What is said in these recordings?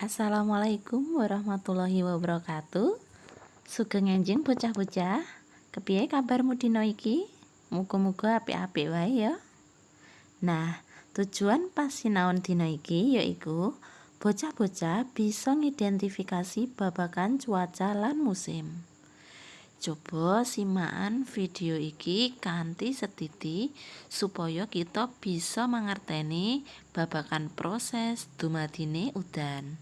Assalamualaikum warahmatullahi wabarakatuh. Sugeng enjing bocah-bocah. Kepiye kabarmu dina iki? Muga-muga apik-apik wae ya. Nah, tujuan pasinaon dina iki yaiku bocah-bocah bisa ngidentifikasi babagan cuaca lan musim. Coba simakan video iki kanthi setiti supaya kita bisa mangerteni babagan proses dumadine udan.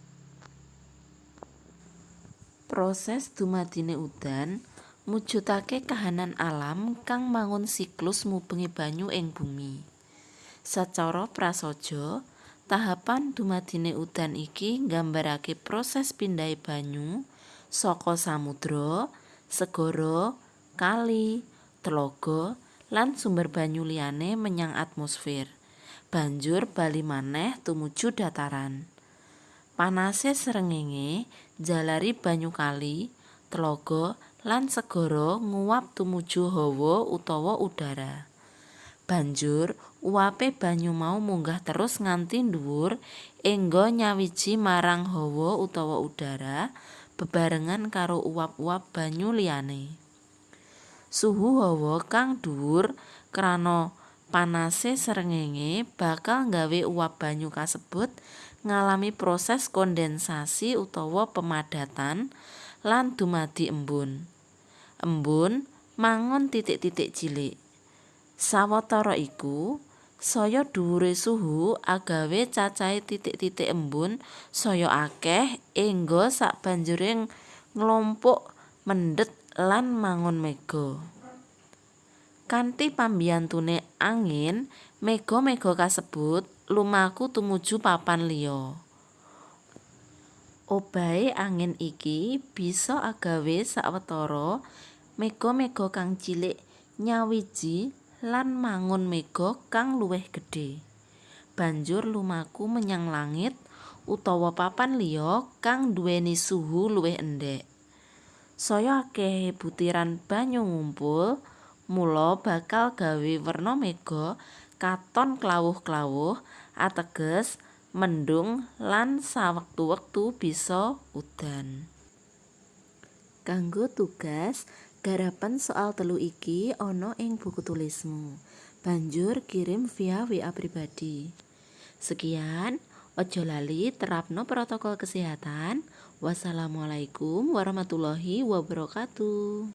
Proses dumadine udan mujudake kahanan alam kang mangun siklus mubengi banyu ing bumi. Sacara prasaja, tahapan dumadine udan iki nggambarake proses pindhahe banyu saka samudra, segara, kali, tlaga, lan sumber banyu liyane menyang atmosfer. Banjur bali maneh tumuju dataran. Panase srengenge njalari banyu kali, tlaga, lan segara nguwap tumuju hawa utawa udara. Banjur uwape banyu mau munggah terus nganti dhuwur engga nyawiji marang hawa utawa udara bebarengan karo uwap-uwap banyu liyane. Suhu hawa kang dhuwur krana panase srengenge bakal nggawe uwap banyu kasebut ngalami proses kondensasi utawa pemadatan lan dumadi embun. Embun mangun titik-titik cilik. Sawetara iku, saya dhuwure suhu agawe cacahe titik-titik embun saya akeh engga sabanjure nglompok mendhet lan mangun mega. Kanthi pambiyantune angin, mega-mega kasebut lumaku tumuju papan liya. Obahe angin iki bisa agawe sawetara mega-mega kang cilik nyawiji lan mangun mega kang luwih gedhe. Banjur lumaku menyang langit utawa papan liya kang nduweni suhu luwih endhek. Saya akehe butiran banyu ngumpul, mula bakal gawe werna mega katon klawuh-klawuh ateges mendung lan sawektu-wektu bisa udan. Kanggo tugas, garapan soal 3 iki ana ing buku tulismu. Banjur kirim via WA pribadi. Sekian, ojo lali terapno protokol kesehatan. Wassalamualaikum warahmatullahi wabarakatuh.